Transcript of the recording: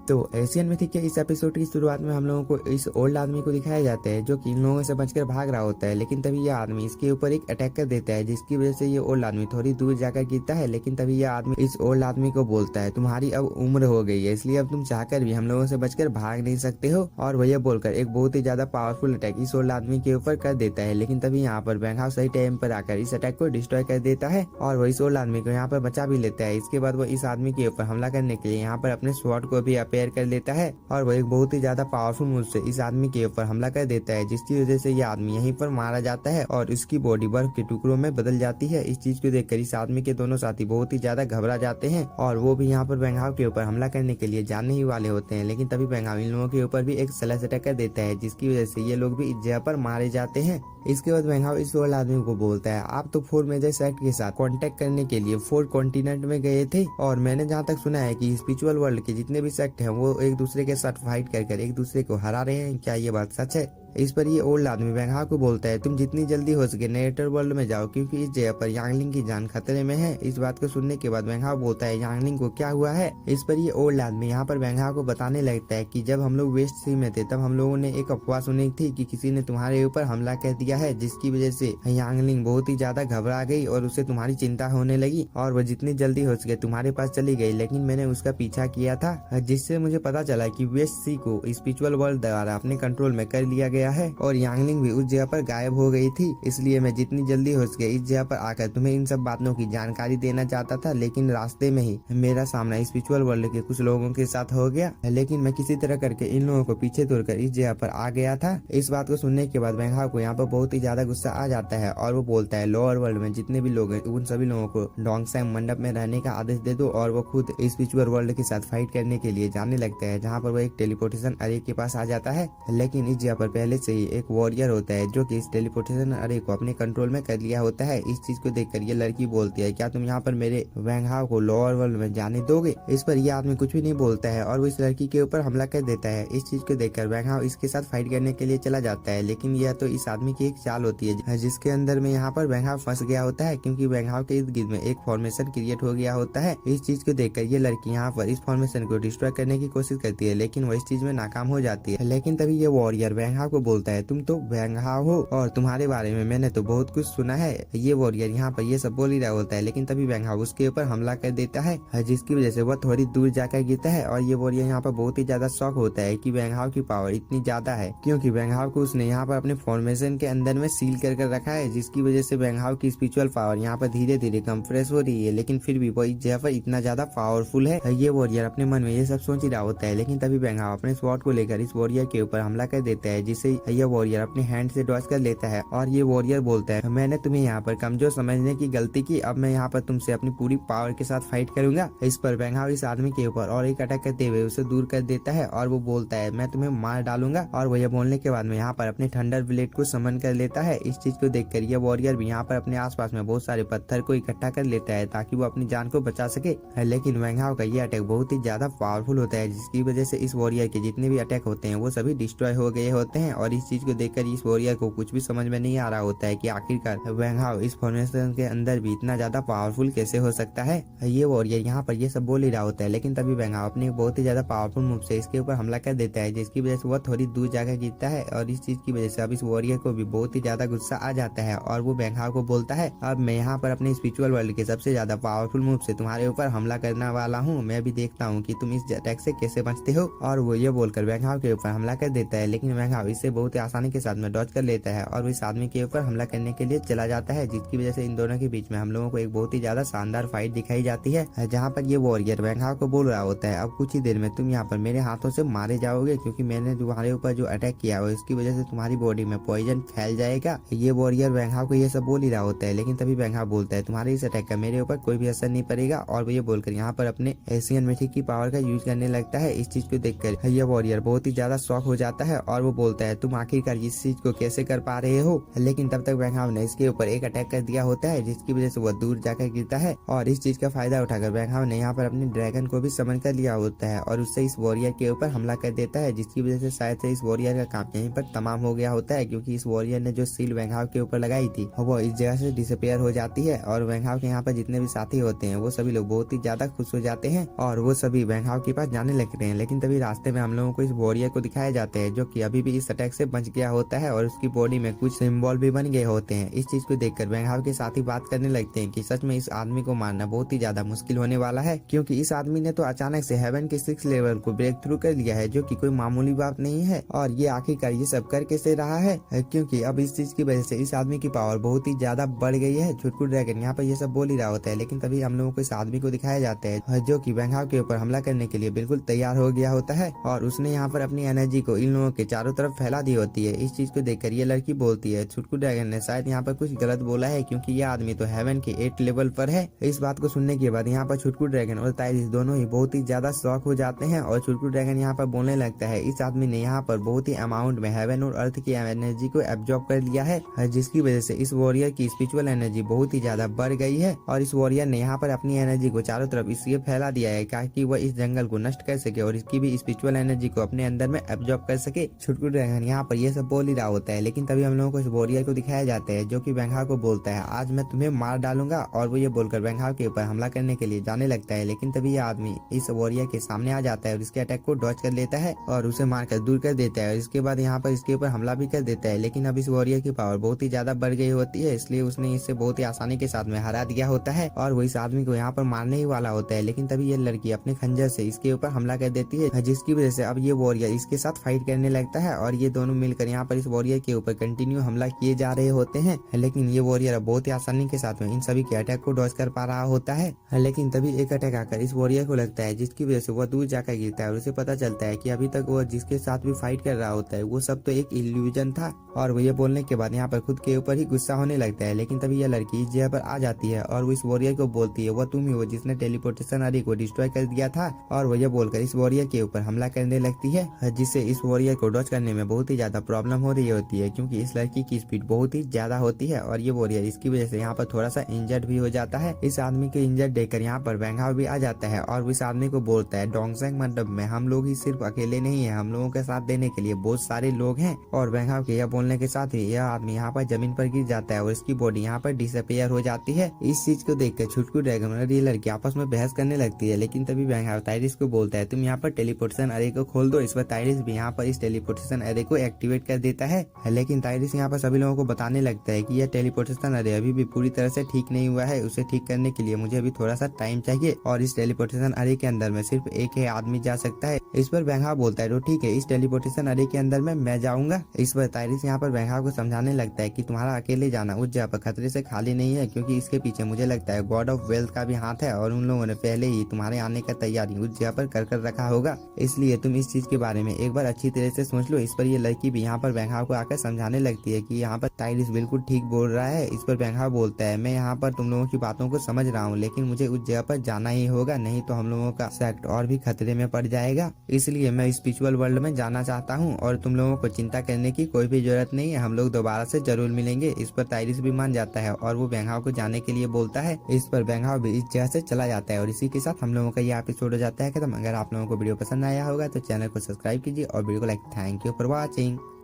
तो Asian mythic के इस एपिसोड की शुरुआत में हम लोगों को इस ओल्ड आदमी को दिखाया जाता है जो कि इन लोगों से बचकर भाग रहा होता है, लेकिन तभी यह आदमी इसके ऊपर एक अटैक कर देता है जिसकी वजह से ये ओल्ड आदमी थोड़ी दूर जाकर गिरता है। लेकिन तभी यह आदमी इस ओल्ड आदमी को बोलता है तुम्हारी अब उम्र हो गई है, इसलिए अब तुम चाहकर भी हम लोगों से बचकर भाग नहीं सकते हो। और वह बोलकर एक बहुत ही ज्यादा पावरफुल अटैक इस ओल्ड आदमी के ऊपर कर देता है। लेकिन तभी यहाँ पर बैंगहाउ सही टाइम पर आकर इस अटैक को डिस्ट्रॉय कर देता है और वह इस ओल्ड आदमी को यहाँ पर बचा भी लेता है। इसके बाद वो इस आदमी के ऊपर हमला करने के लिए यहाँ पर अपने स्वॉर्ड को भी अपेयर कर लेता है और वो एक बहुत ही ज्यादा पावरफुल मूव से इस आदमी के ऊपर हमला कर देता है, जिसकी वजह से यह आदमी यहीं पर मारा जाता है और उसकी बॉडी बर्फ के टुकड़ों में बदल जाती है। इस चीज को देखकर इस आदमी के दोनों साथी बहुत ही ज्यादा घबरा जाते हैं और वो भी यहाँ पर बैंगहाउ के ऊपर हमला करने के लिए जाने ही वाले होते हैं। लेकिन तभी बैंगहाउ इन लोगों के ऊपर भी एक स्लैश अटैक कर देता है, जिसकी वजह से ये लोग भी इस जगह पर मारे जाते हैं। इसके बाद बैंगहाउ इस ओल्ड आदमी को बोलता है आप तो 4 मेजर सेक्ट के साथ कांटेक्ट करने के लिए 4 कॉन्टिनेंट में गए थे और मैंने जहाँ तक सुना है कि स्पिरिचुअल वर्ल्ड के जितने भी सेक्ट हैं वो एक दूसरे के साथ फाइट कर एक दूसरे को हरा रहे हैं, क्या ये बात सच है? इस पर ये ओल्ड आदमी बैंगहाउ को बोलता है तुम जितनी जल्दी हो सके नरेटर वर्ल्ड में जाओ क्योंकि इस जगह पर यांगलिंग की जान खतरे में है। इस बात को सुनने के बाद बैंगहाउ बोलता है यांगलिंग को क्या हुआ है? इस पर ये ओल्ड आदमी यहाँ पर बैंगहाउ को बताने लगता है कि जब हम लोग वेस्ट सी में थे तब हम लोगों ने एक अफवाह सुनी थी कि किसी ने तुम्हारे ऊपर हमला कर दिया है, जिसकी वजह से यांगलिंग बहुत ही ज्यादा घबरा गई और उसे तुम्हारी चिंता होने लगी और वो जितनी जल्दी हो सके तुम्हारे पास चली गई। लेकिन मैंने उसका पीछा किया था जिससे मुझे पता चला कि वेस्ट सी को स्पिरिचुअल वर्ल्ड द्वारा अपने कंट्रोल में कर लिया गया है और यांगलिंग भी उस जगह पर गायब हो गई थी। इसलिए मैं जितनी जल्दी हो सके इस जगह पर आकर तुम्हें इन सब बातों की जानकारी देना चाहता था, लेकिन रास्ते में ही मेरा सामना स्पिरिचुअल वर्ल्ड के कुछ लोगों के साथ हो गया। लेकिन मैं किसी तरह करके इन लोगों को पीछे तोड़कर इस जगह पर आ गया था। इस बात को सुनने के बाद बैंगहाउ को यहाँ पर बहुत ही ज्यादा गुस्सा आ जाता है और वो बोलता है लोअर वर्ल्ड में जितने भी लोग हैं उन सभी लोगों को डोंगसैम मंडप में रहने का आदेश दे दो और वो खुद स्पिरिचुअल वर्ल्ड के साथ फाइट करने के लिए जाने लगता है, जहाँ पर वो एक टेलीपोर्टेशन अरे के पास आ जाता है। लेकिन इस जगह पर पहले से ही एक वॉरियर होता है जो कि इस टेलीपोर्टेशन अरे को अपने कंट्रोल में कर लिया होता है। इस चीज को देखकर ये लड़की बोलती है क्या तुम यहाँ पर मेरे बैंगहाउ को लोअर वर्ल्ड में जाने दोगे? इस पर यह आदमी कुछ भी नहीं बोलता है और वो इस लड़की के ऊपर हमला कर देता है। इस चीज को देखकर बैंगहाउ इसके साथ फाइट करने के लिए चला जाता है, लेकिन यह तो इस आदमी की एक चाल होती है जिसके अंदर में यहाँ पर बैंगहाउ फंस गया होता है, क्योंकि बैंगहाउ के इर्द गिर्द में एक फॉर्मेशन क्रिएट हो गया होता है। इस चीज को देखकर ये लड़की यहाँ पर इस फॉर्मेशन को डिस्ट्रॉय करने की कोशिश करती है, लेकिन वो इस चीज में नाकाम हो जाती है। लेकिन तभी ये वॉरियर बैंगहाउ को बोलता है तुम तो बैंगहाउ हो और तुम्हारे बारे में मैंने तो बहुत कुछ सुना है। ये वॉरियर यहाँ पर ये सब बोल ही रहा होता है, लेकिन तभी बैंगहाउ उसके ऊपर हमला कर देता है, जिसकी वजह से वह थोड़ी दूर जाकर गिरता है और ये वॉरियर यहाँ पर बहुत ही ज्यादा शॉक होता है कि बैंगहाउ की पावर इतनी ज्यादा है, क्योंकि बैंगहाउ को उसने यहाँ पर अपने फॉर्मेशन के अंदर में सील कर रखा है, जिसकी वजह से बैंगहाउ की स्पिरिचुअल पावर यहाँ पर धीरे धीरे कंप्रेस हो रही है। लेकिन फिर भी वो इस जगह पर इतना ज्यादा पावरफुल है। ये वॉरियर अपने मन में ये सब सोच ही रहा होता है, लेकिन तभी बैंगहाउ अपने स्वॉर्ड को लेकर इस वॉरियर के ऊपर हमला कर देता है, जिससे ये वॉरियर अपने हैंड से डॉज कर लेता है और ये वॉरियर बोलता है मैंने तुम्हें यहाँ पर कमजोर समझने की गलती की, अब मैं यहाँ पर तुमसे अपनी पूरी पावर के साथ फाइट करूंगा। इस पर बैंगहाउ इस आदमी के ऊपर और एक अटैक करते हुए उसे दूर कर देता है और वो बोलता है मैं तुम्हें मार डालूंगा। और वो ये बोलने के बाद में यहाँ पर अपने थंडर ब्लेड को समन कर लेता है। इस चीज को देखकर ये वॉरियर भी यहाँ पर अपने आसपास में बहुत सारे पत्थर को इकट्ठा कर लेता है ताकि वो अपनी जान को बचा सके। लेकिन बैंगहाउ का ये अटैक बहुत ही ज्यादा पावरफुल होता है, जिसकी वजह से इस वॉरियर के जितने भी अटैक होते हैं वो सभी डिस्ट्रॉय हो गए होते हैं। और इस चीज को देखकर इस वॉरियर को कुछ भी समझ में नहीं आ रहा होता है कि आखिरकार बैंगहाउ इस फॉर्मेशन के अंदर भी इतना ज्यादा पावरफुल कैसे हो सकता है। ये वॉरियर यहाँ पर ये सब बोल ही रहा होता है, लेकिन तभी बैंगहाउ अपने बहुत ही ज्यादा पावरफुल मूव से इसके ऊपर हमला कर देता है, जिसकी वजह से वह थोड़ी दूर जाकर गिरता है। और इस चीज की वजह से अब इस वॉरियर को भी बहुत ही ज्यादा गुस्सा आ जाता है और वो बैंगहाउ को बोलता है अब मैं यहाँ पर अपने स्पिरिचुअल वर्ल्ड के सबसे ज्यादा पावरफुल मूव से तुम्हारे ऊपर हमला करने वाला हूँ, मैं भी देखता हूँ कि तुम इस अटैक से कैसे बचते हो। और वो ये बोलकर बैंगहाउ के ऊपर हमला कर देता है, लेकिन बैंगहाउ इससे बहुत ही आसानी के साथ में डॉज कर लेता है और वो इस आदमी के ऊपर हमला करने के लिए चला जाता है, जिसकी वजह से इन दोनों के बीच में हम लोगों को एक बहुत ही ज्यादा शानदार फाइट दिखाई जाती है, जहाँ पर ये वॉरियर बैंगहाउ को बोल रहा होता है अब कुछ ही देर में तुम यहाँ पर मेरे हाथों से मारे जाओगे, क्योंकि मैंने तुम्हारे ऊपर जो अटैक किया है इसकी वजह से तुम्हारी बॉडी में पॉइजन फैल जाएगा। ये वॉरियर बैंगहाउ को ये सब बोल ही रहा होता है, लेकिन तभी बैंगहाउ बोलता है तुम्हारे इस अटैक का मेरे ऊपर कोई भी असर नहीं पड़ेगा। और वो ये बोलकर यहाँ पर अपने एशियन मिथिक की पावर का यूज करने लगता है। इस चीज को देखकर ये वॉरियर बहुत ही ज्यादा शॉक हो जाता है और वो बोलता है तुम आखिरकार इस चीज को कैसे कर पा रहे हो। लेकिन तब तक वेंगहाव ने इसके ऊपर एक अटैक कर दिया होता है, जिसकी वजह से वो दूर जाकर गिरता है और इस चीज का फायदा उठाकर वेंगहाव ने यहाँ पर अपने ड्रैगन को भी समन कर लिया होता है और उससे इस वॉरियर के ऊपर हमला कर देता है, जिसकी वजह से शायद से इस वॉरियर का काम यहीं पर तमाम हो गया होता है, क्योंकि इस वॉरियर ने जो सील वेंगहाव के ऊपर लगाई थी वो इस जगह से डिसअपियर हो जाती है और वेंगहाव के यहाँ पर जितने भी साथी होते हैं वो सभी लोग बहुत ही ज्यादा खुश हो जाते हैं और वो सभी वेंगहाव के पास जाने लगते हैं। लेकिन तभी रास्ते में हम लोगों को इस वॉरियर को दिखाया जाता है, जो कि अभी भी इस अटैक से बच गया होता है और उसकी बॉडी में कुछ सिंबल भी बन गए होते हैं। इस चीज को देखकर वेंगहाव के साथी बात करने लगते हैं कि सच में इस आदमी को मारना बहुत ही ज्यादा मुश्किल होने वाला है, क्योंकि इस आदमी ने तो अचानक से हेवन के 6 लेवल को ब्रेक थ्रू कर लिया है, जो कि कोई मामूली बात नहीं है। और ये आखिरकार ये सब कर कैसे रहा है, क्योंकि अब इस चीज की वजह से इस आदमी की पावर बहुत ही ज्यादा बढ़ गई है। छुटकू ड्रैगन यहाँ पर ये सब बोल ही रहा होता है, लेकिन तभी हम लोगों को इस आदमी को दिखाया जाता है जो कि वेंगहाव के ऊपर हमला करने के लिए बिल्कुल तैयार हो गया होता है और उसने यहाँ पर अपनी एनर्जी को इन लोगों के चारों तरफ फैला दी होती है। इस चीज को देखकर ये लड़की बोलती है छुटकू ड्रैगन ने शायद यहाँ पर कुछ गलत बोला है, क्योंकि ये आदमी तो हेवन के 8 लेवल पर है। इस बात को सुनने के बाद यहाँ पर छुटकू ड्रैगन और ताइरिस दोनों ही बहुत ही ज्यादा शॉक हो जाते हैं और छुटकू ड्रैगन यहाँ पर बोलने लगता है इस आदमी ने यहाँ पर बहुत ही अमाउंट में हेवन और अर्थ की एनर्जी को एब्जॉर्ब कर लिया है, जिसकी वजह से इस वॉरियर की स्पिरिचुअल एनर्जी बहुत ही ज्यादा बढ़ गई है और इस वॉरियर ने यहाँ पर अपनी एनर्जी को चारों तरफ इसलिए फैला दिया है ताकि वह इस जंगल को नष्ट कर सके और इसकी भी स्पिरिचुअल एनर्जी को अपने अंदर में एब्जॉर्ब कर सके। छुटकू ड्रैगन यहाँ पर ये सब बोल ही रहा होता है, लेकिन तभी हम लोगों को इस वॉरियर को दिखाया जाता है जो कि वेंगहाव को बोलता है आज मैं तुम्हें मार डालूंगा और वो ये बोलकर वेंगहाव के ऊपर हमला करने के लिए जाने लगता है। लेकिन तभी ये आदमी इस वॉरियर के सामने आ जाता है और इसके अटैक को डॉज कर लेता है और उसे मारकर दूर कर देता है और इसके बाद यहाँ पर इसके ऊपर हमला भी कर देता है। लेकिन अब इस वॉरियर की पावर बहुत ही ज्यादा बढ़ गई होती है, इसलिए उसने इसे बहुत ही आसानी के साथ में हरा दिया होता है और वो इस आदमी को यहाँ पर मारने ही वाला होता है। लेकिन तभी ये लड़की अपने खंजर से इसके ऊपर हमला कर देती है, जिसकी वजह से अब ये वॉरियर इसके साथ फाइट करने लगता है और ये दोनों मिलकर यहाँ पर इस वॉरियर के ऊपर कंटिन्यू हमला किए जा रहे होते हैं। लेकिन ये वॉरियर बहुत ही आसानी के साथ में इन सभी के अटैक को डॉज कर पा रहा होता है। लेकिन तभी एक अटैक आकर इस वॉरियर को लगता है, जिसकी वजह से वह दूर जाकर गिरता है और उसे पता चलता है कि अभी तक वह जिसके साथ भी फाइट कर रहा होता है वो सब तो एक इल्यूजन था। और वो ये बोलने के बाद यहाँ पर खुद के ऊपर ही गुस्सा होने लगता है। लेकिन तभी यह लड़की इस जगह पर आ जाती है और वो इस वॉरियर को बोलती है वह तुम ही हो जिसने टेलीपोर्टेशन अरे को डिस्ट्रॉय कर दिया था और वो ये बोलकर इस वॉरियर के ऊपर हमला करने लगती है, जिससे इस वॉरियर को डॉज करने में बहुत ही ज्यादा प्रॉब्लम हो रही होती है, क्योंकि इस लड़की की स्पीड बहुत ही ज्यादा होती है और ये वॉरियर इसकी वजह से यहाँ पर थोड़ा सा इंजर्ड भी हो जाता है। इस आदमी के इंजर्ड देखकर यहाँ पर वेंगहाव भी आ जाता है और इस आदमी को बोलता है डोंगसेंग मंडप में हम लोग ही सिर्फ अकेले नहीं है, हम लोगों का साथ देने के लिए बहुत सारे लोग हैं। और वेंगहाव के यह बोलने के साथ ही यह आदमी यहाँ पर जमीन पर गिर जाता है और इसकी बॉडी यहाँ पर डिसअपियर हो जाती है। इस चीज को देखकर छुटकू ड्रैगन और ये लड़की आपस में बहस करने लगती है। लेकिन तभी वेंगहाव ताइरिस को बोलता है तुम यहाँ पर टेलीपोर्टेशन अरे को खोल दो। इस पर ताइरिस भी यहाँ पर इस टेलीपोर्टेशन अरे को एक्टिवेट कर देता है। लेकिन ताइरिस यहाँ पर सभी लोगों को बताने लगता है कि यह टेलीपोर्टेशन अरे अभी भी पूरी तरह से ठीक नहीं हुआ है, उसे ठीक करने के लिए मुझे अभी थोड़ा सा टाइम चाहिए और इस टेलीपोर्टेशन अरे के अंदर में सिर्फ एक ही आदमी जा सकता है। इस पर वेंगहाव बोलता है तो ठीक है, इस टेलीपोर्टेशन अरे के अंदर में मैं जाऊंगा। इस पर ताइरिस यहाँ पर वेंगहाव को समझाने लगता है कि तुम्हारा अकेले जाना उस जगह पर खतरे से खाली नहीं है, क्योंकि इसके पीछे मुझे लगता है गॉड ऑफ वेल्थ का भी हाथ है और उन लोगों ने पहले ही तुम्हारे आने का तैयारी उस जगह पर कर रखा होगा, इसलिए तुम इस चीज के बारे में एक बार अच्छी तरह से सोच लो। इस पर ये लड़की भी यहाँ पर वेंगहाव को आकर समझाने लगती है कि यहाँ पर ताइरिस बिल्कुल ठीक बोल रहा है। इस पर वेंगहाव बोलता है मैं यहाँ पर तुम लोगों की बातों को समझ रहा हूँ, लेकिन मुझे उस जगह पर जाना ही होगा, नहीं तो हम लोगों का सेक्ट और भी खतरे में पड़ जाएगा, इसलिए मैं स्पिरिचुअल वर्ल्ड में जाना चाहता हूँ और तुम लोगों को चिंता करने की कोई भी जरूरत नहीं है, हम लोग दोबारा से जरूर मिलेंगे। इस पर ताइरिस भी मान जाता है और वो वेंगहाव को जाने के लिए बोलता है। इस पर वेंगहाव भी इस जगह से चला जाता है और इसी के साथ हम लोगों का ये एपिसोड हो जाता है खत्म। अगर आप लोगों को वीडियो पसंद आया होगा तो चैनल को सब्सक्राइब कीजिए और वीडियो को like. Thank you for watching.